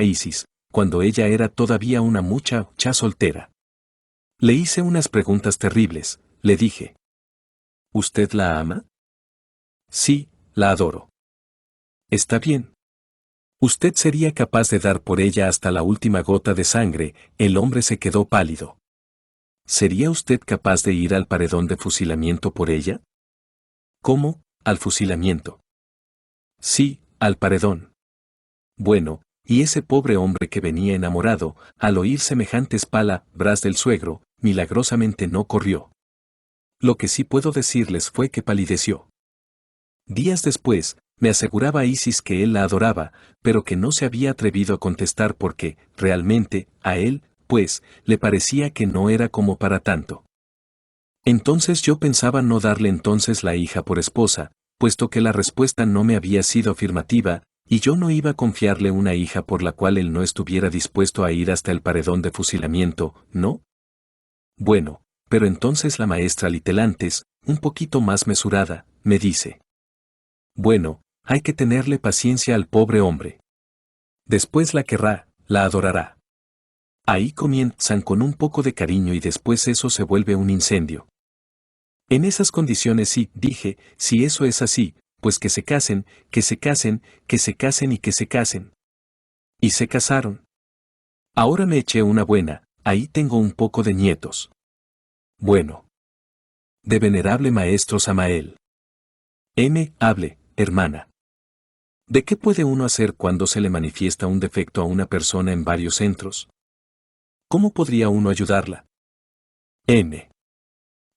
Isis, cuando ella era todavía una muchacha soltera. Le hice unas preguntas terribles, le dije. ¿Usted la ama? Sí, la adoro. Está bien. ¿Usted sería capaz de dar por ella hasta la última gota de sangre? El hombre se quedó pálido. ¿Sería usted capaz de ir al paredón de fusilamiento por ella? ¿Cómo? ¿Al fusilamiento? Sí, al paredón. Bueno, y ese pobre hombre que venía enamorado, al oír semejantes palabras del suegro, milagrosamente no corrió. Lo que sí puedo decirles fue que palideció. Días después, me aseguraba Isis que él la adoraba, pero que no se había atrevido a contestar porque, realmente, a él, pues, le parecía que no era como para tanto. Entonces yo pensaba no darle entonces la hija por esposa, puesto que la respuesta no me había sido afirmativa, y yo no iba a confiarle una hija por la cual él no estuviera dispuesto a ir hasta el paredón de fusilamiento, ¿no? Bueno, pero entonces la maestra Litelantes, un poquito más mesurada, me dice. Bueno, hay que tenerle paciencia al pobre hombre. Después la querrá, la adorará. Ahí comienzan con un poco de cariño y después eso se vuelve un incendio. En esas condiciones sí, dije, si eso es así, pues que se casen, que se casen, que se casen y que se casen. Y se casaron. Ahora me eché una buena, ahí tengo un poco de nietos. Bueno. De venerable maestro Samael. Hable, hermana. ¿De qué puede uno hacer cuando se le manifiesta un defecto a una persona en varios centros? ¿Cómo podría uno ayudarla?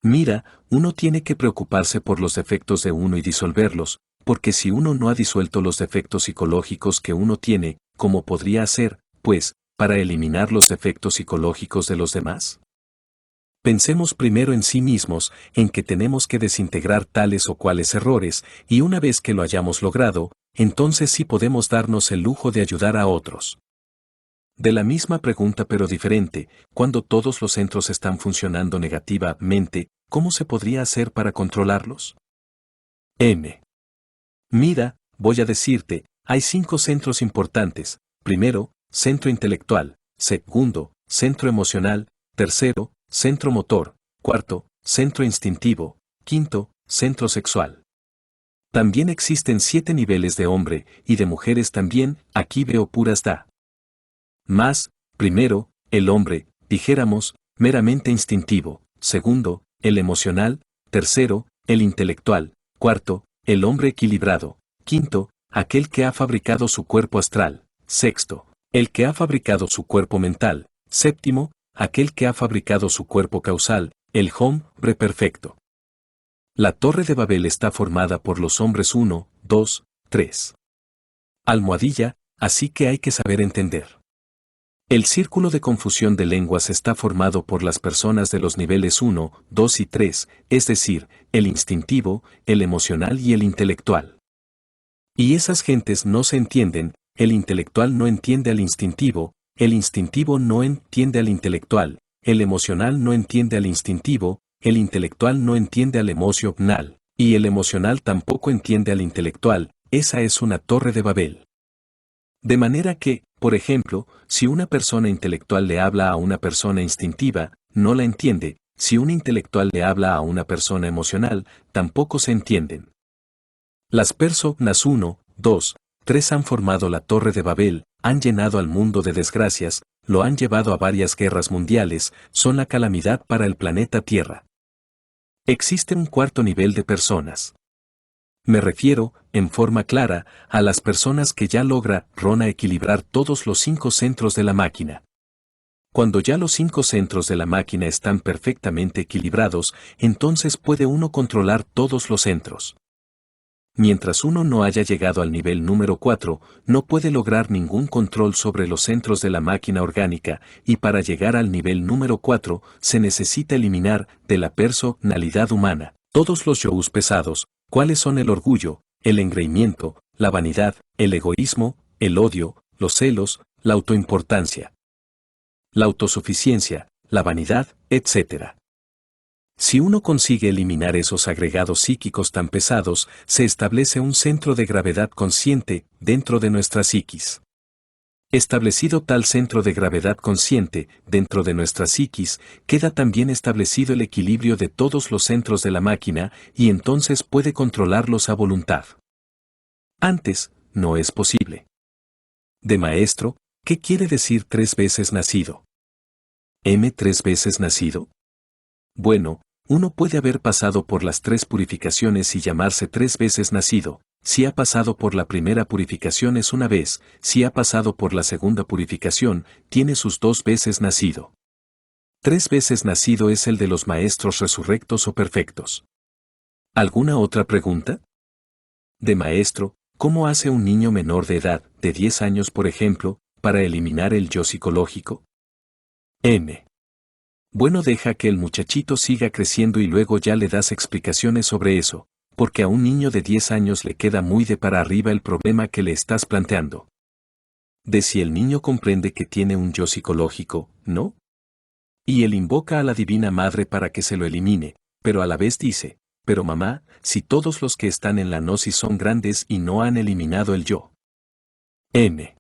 Mira, uno tiene que preocuparse por los defectos de uno y disolverlos, porque si uno no ha disuelto los defectos psicológicos que uno tiene, ¿cómo podría hacer, pues, para eliminar los defectos psicológicos de los demás? Pensemos primero en sí mismos, en que tenemos que desintegrar tales o cuales errores, y una vez que lo hayamos logrado, entonces sí podemos darnos el lujo de ayudar a otros. De la misma pregunta pero diferente, cuando todos los centros están funcionando negativamente, ¿cómo se podría hacer para controlarlos? Mira, voy a decirte, hay 5 centros importantes. Primero, centro intelectual. Segundo, centro emocional. Tercero, centro motor. Cuarto, centro instintivo. Quinto, centro sexual. También existen 7 niveles de hombre, y de mujeres también, aquí veo puras da. Más, primero, el hombre, dijéramos, meramente instintivo. Segundo, el emocional. Tercero, el intelectual. Cuarto, el hombre equilibrado. Quinto, aquel que ha fabricado su cuerpo astral. Sexto, el que ha fabricado su cuerpo mental. Séptimo, aquel que ha fabricado su cuerpo causal, el hombre perfecto. La Torre de Babel está formada por los hombres 1, 2, 3. Almohadilla, así que hay que saber entender. El círculo de confusión de lenguas está formado por las personas de los niveles 1, 2 y 3, es decir, el instintivo, el emocional y el intelectual. Y esas gentes no se entienden, el intelectual no entiende al instintivo, el instintivo no entiende al intelectual, el emocional no entiende al instintivo, el intelectual no entiende al emocional, y el emocional tampoco entiende al intelectual, esa es una torre de Babel. De manera que, por ejemplo, si una persona intelectual le habla a una persona instintiva, no la entiende, si un intelectual le habla a una persona emocional, tampoco se entienden. Las personas 1, 2, 3 han formado la Torre de Babel, han llenado al mundo de desgracias, lo han llevado a varias guerras mundiales, son la calamidad para el planeta Tierra. Existe un cuarto nivel de personas. Me refiero, en forma clara, a las personas que ya lograron equilibrar todos los 5 centros de la máquina. Cuando ya los 5 centros de la máquina están perfectamente equilibrados, entonces puede uno controlar todos los centros. Mientras uno no haya llegado al nivel número 4, no puede lograr ningún control sobre los centros de la máquina orgánica, y para llegar al nivel número 4, se necesita eliminar de la personalidad humana todos los yo's pesados, cuáles son el orgullo, el engreimiento, la vanidad, el egoísmo, el odio, los celos, la autoimportancia, la autosuficiencia, la vanidad, etc. Si uno consigue eliminar esos agregados psíquicos tan pesados, se establece un centro de gravedad consciente dentro de nuestra psiquis. Establecido tal centro de gravedad consciente dentro de nuestra psiquis, queda también establecido el equilibrio de todos los centros de la máquina y entonces puede controlarlos a voluntad. Antes, no es posible. De maestro, ¿qué quiere decir 3 veces nacido? ¿M 3 veces nacido? Bueno, uno puede haber pasado por las 3 purificaciones y llamarse 3 veces nacido. Si ha pasado por la primera purificación es una vez, si ha pasado por la segunda purificación, tiene sus 2 veces nacido. 3 veces nacido es el de los maestros resurrectos o perfectos. ¿Alguna otra pregunta? De maestro, ¿cómo hace un niño menor de edad, de 10 años por ejemplo, para eliminar el yo psicológico? M. Bueno, deja que el muchachito siga creciendo y luego ya le das explicaciones sobre eso, porque a un niño de 10 años le queda muy de para arriba el problema que le estás planteando. De si el niño comprende que tiene un yo psicológico, ¿no? Y él invoca a la Divina Madre para que se lo elimine, pero a la vez dice, pero mamá, si todos los que están en la gnosis son grandes y no han eliminado el yo. N.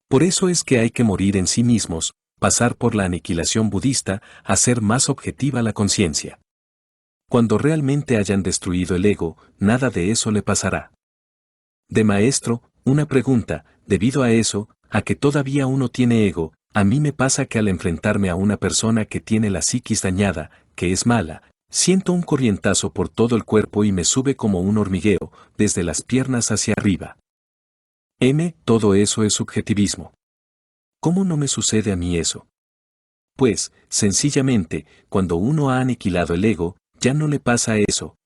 Por eso es que hay que morir en sí mismos, pasar por la aniquilación budista, hacer más objetiva la conciencia. Cuando realmente hayan destruido el ego, nada de eso le pasará. De maestro, una pregunta, debido a eso, a que todavía uno tiene ego, a mí me pasa que al enfrentarme a una persona que tiene la psiquis dañada, que es mala, siento un corrientazo por todo el cuerpo y me sube como un hormigueo, desde las piernas hacia arriba. M. Todo eso es subjetivismo. ¿Cómo no me sucede a mí eso? Pues, sencillamente, cuando uno ha aniquilado el ego, ya no le pasa eso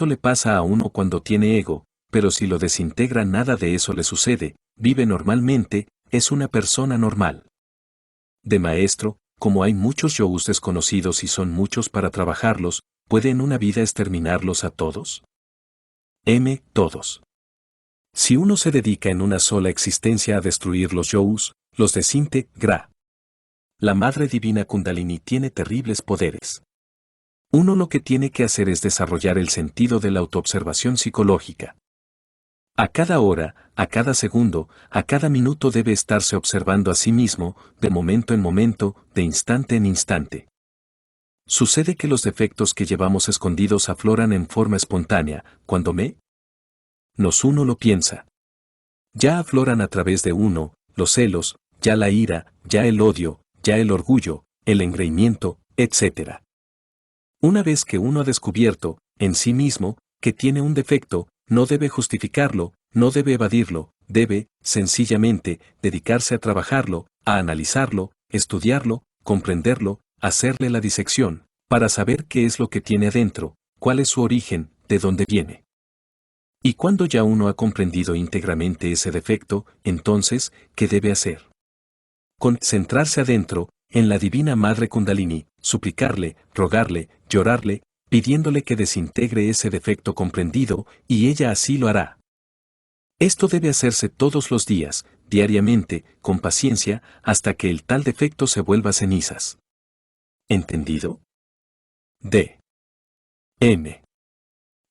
le pasa a uno cuando tiene ego, pero si lo desintegra nada de eso le sucede, vive normalmente, es una persona normal. De maestro, como hay muchos yous desconocidos y son muchos para trabajarlos, ¿puede en una vida exterminarlos a todos? M. Todos. Si uno se dedica en una sola existencia a destruir los yous, los desintegra. La Madre Divina Kundalini tiene terribles poderes. Uno lo que tiene que hacer es desarrollar el sentido de la autoobservación psicológica. A cada hora, a cada segundo, a cada minuto debe estarse observando a sí mismo, de momento en momento, de instante en instante. Sucede que los defectos que llevamos escondidos afloran en forma espontánea, cuando uno lo piensa. Ya afloran a través de uno, los celos, ya la ira, ya el odio, ya el orgullo, el engreimiento, etc. Una vez que uno ha descubierto, en sí mismo, que tiene un defecto, no debe justificarlo, no debe evadirlo, debe, sencillamente, dedicarse a trabajarlo, a analizarlo, estudiarlo, comprenderlo, hacerle la disección, para saber qué es lo que tiene adentro, cuál es su origen, de dónde viene. Y cuando ya uno ha comprendido íntegramente ese defecto, entonces, ¿qué debe hacer? Concentrarse adentro, en la Divina Madre Kundalini, suplicarle, rogarle, llorarle, pidiéndole que desintegre ese defecto comprendido, y ella así lo hará. Esto debe hacerse todos los días, diariamente, con paciencia, hasta que el tal defecto se vuelva cenizas. ¿Entendido? D. M.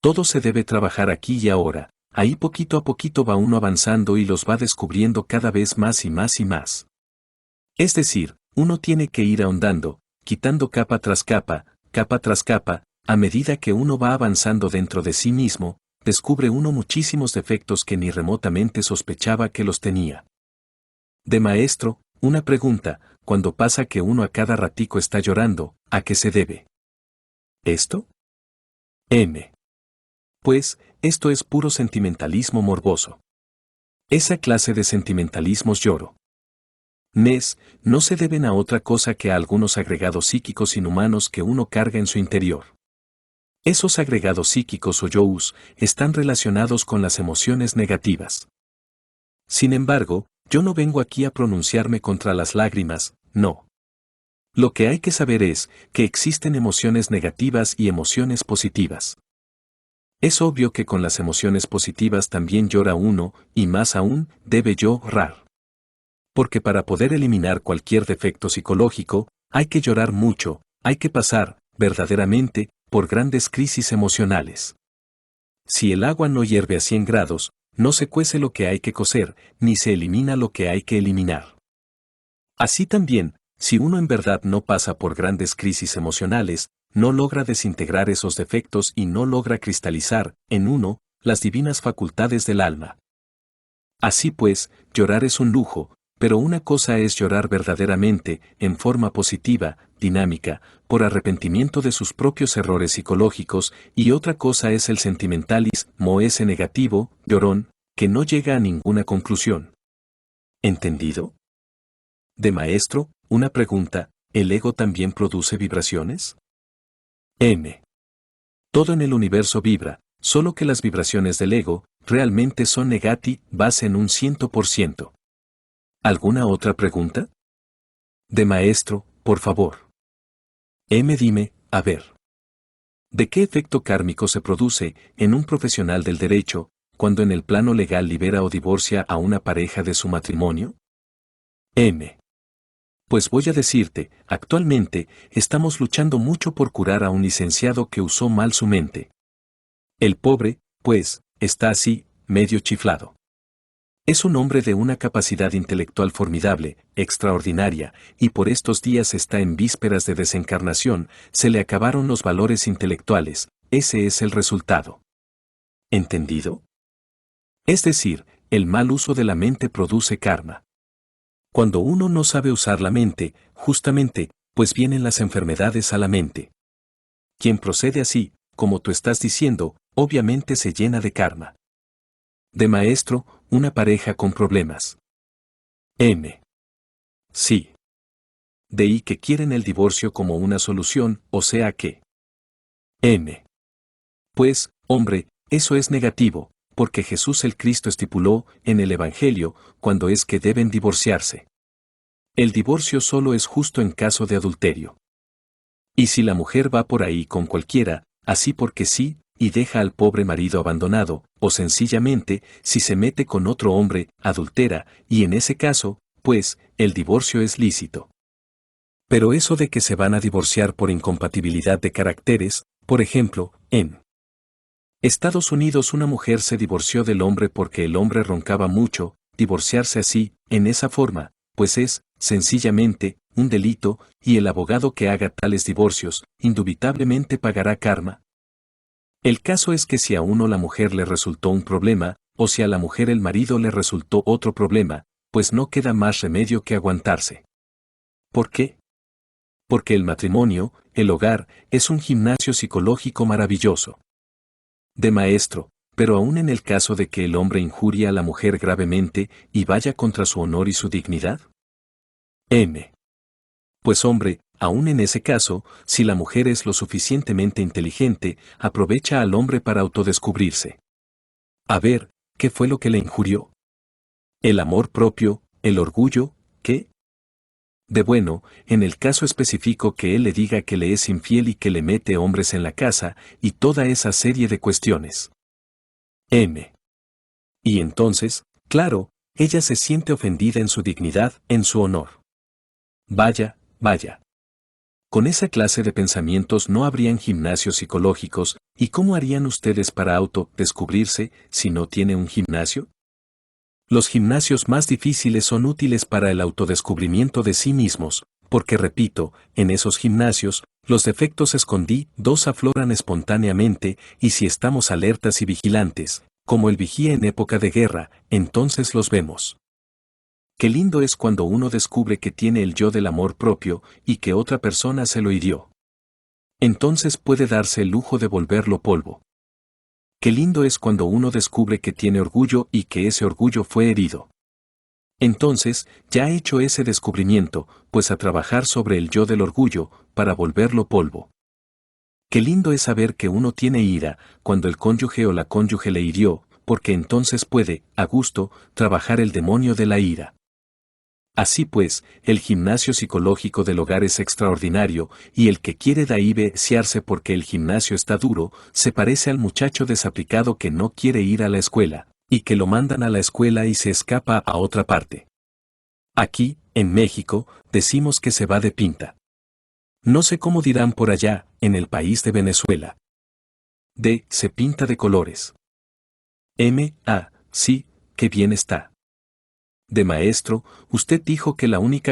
Todo se debe trabajar aquí y ahora, ahí poquito a poquito va uno avanzando y los va descubriendo cada vez más y más y más. Es decir, uno tiene que ir ahondando, quitando capa tras capa, a medida que uno va avanzando dentro de sí mismo, descubre uno muchísimos defectos que ni remotamente sospechaba que los tenía. De maestro, una pregunta, cuando pasa que uno a cada ratico está llorando, ¿a qué se debe? ¿Esto? M. Pues, esto es puro sentimentalismo morboso. Esa clase de sentimentalismos lloro. No se deben a otra cosa que a algunos agregados psíquicos inhumanos que uno carga en su interior. Esos agregados psíquicos o yous están relacionados con las emociones negativas. Sin embargo, yo no vengo aquí a pronunciarme contra las lágrimas, no. Lo que hay que saber es que existen emociones negativas y emociones positivas. Es obvio que con las emociones positivas también llora uno, y más aún, debe llorar. Porque para poder eliminar cualquier defecto psicológico, hay que llorar mucho, hay que pasar, verdaderamente, por grandes crisis emocionales. Si el agua no hierve a 100 grados, no se cuece lo que hay que cocer, ni se elimina lo que hay que eliminar. Así también, si uno en verdad no pasa por grandes crisis emocionales, no logra desintegrar esos defectos y no logra cristalizar, en uno, las divinas facultades del alma. Así pues, llorar es un lujo, pero una cosa es llorar verdaderamente, en forma positiva, dinámica, por arrepentimiento de sus propios errores psicológicos, y otra cosa es el sentimentalismo, ese negativo, llorón, que no llega a ninguna conclusión. ¿Entendido? De maestro, una pregunta, ¿el ego también produce vibraciones? M. Todo en el universo vibra, solo que las vibraciones del ego realmente son negativas en un 100%. ¿Alguna otra pregunta? De maestro, por favor. M. Dime, a ver. ¿De qué efecto kármico se produce en un profesional del derecho cuando en el plano legal libera o divorcia a una pareja de su matrimonio? M. Pues voy a decirte, actualmente estamos luchando mucho por curar a un licenciado que usó mal su mente. El pobre, pues, está así, medio chiflado. Es un hombre de una capacidad intelectual formidable, extraordinaria, y por estos días está en vísperas de desencarnación, se le acabaron los valores intelectuales, ese es el resultado. ¿Entendido? Es decir, el mal uso de la mente produce karma. Cuando uno no sabe usar la mente, justamente, pues vienen las enfermedades a la mente. Quien procede así, como tú estás diciendo, obviamente se llena de karma. De maestro, una pareja con problemas. M. Sí. De ahí que quieren el divorcio como una solución, o sea que. M. Pues, hombre, eso es negativo, porque Jesús el Cristo estipuló, en el Evangelio, cuando es que deben divorciarse. El divorcio solo es justo en caso de adulterio. Y si la mujer va por ahí con cualquiera, así porque sí, y deja al pobre marido abandonado, o sencillamente, si se mete con otro hombre, adultera, y en ese caso, pues, el divorcio es lícito. Pero eso de que se van a divorciar por incompatibilidad de caracteres, por ejemplo, en Estados Unidos una mujer se divorció del hombre porque el hombre roncaba mucho, divorciarse así, en esa forma, pues es, sencillamente, un delito, y el abogado que haga tales divorcios, indubitablemente pagará karma. El caso es que si a uno la mujer le resultó un problema, o si a la mujer el marido le resultó otro problema, pues no queda más remedio que aguantarse. ¿Por qué? Porque el matrimonio, el hogar, es un gimnasio psicológico maravilloso. De maestro, pero aún en el caso de que el hombre injurie a la mujer gravemente y vaya contra su honor y su dignidad. M. Pues hombre, aún en ese caso, si la mujer es lo suficientemente inteligente, aprovecha al hombre para autodescubrirse. A ver, ¿qué fue lo que le injurió? ¿El amor propio, el orgullo, qué? De bueno, en el caso específico que él le diga que le es infiel y que le mete hombres en la casa, y toda esa serie de cuestiones. M. Y entonces, claro, ella se siente ofendida en su dignidad, en su honor. Vaya, vaya. Con esa clase de pensamientos no habrían gimnasios psicológicos, ¿y cómo harían ustedes para autodescubrirse si no tiene un gimnasio? Los gimnasios más difíciles son útiles para el autodescubrimiento de sí mismos, porque repito, en esos gimnasios, los defectos escondidos afloran espontáneamente, y si estamos alertas y vigilantes, como el vigía en época de guerra, entonces los vemos. Qué lindo es cuando uno descubre que tiene el yo del amor propio y que otra persona se lo hirió. Entonces puede darse el lujo de volverlo polvo. Qué lindo es cuando uno descubre que tiene orgullo y que ese orgullo fue herido. Entonces, ya ha hecho ese descubrimiento, pues a trabajar sobre el yo del orgullo, para volverlo polvo. Qué lindo es saber que uno tiene ira, cuando el cónyuge o la cónyuge le hirió, porque entonces puede, a gusto, trabajar el demonio de la ira. Así pues, el gimnasio psicológico del hogar es extraordinario, y el que quiere divorciarse porque el gimnasio está duro, se parece al muchacho desaplicado que no quiere ir a la escuela, y que lo mandan a la escuela y se escapa a otra parte. Aquí, en México, decimos que se va de pinta. No sé cómo dirán por allá, en el país de Venezuela. D. Se pinta de colores. M. A. Sí, qué bien está. De maestro, usted dijo que la única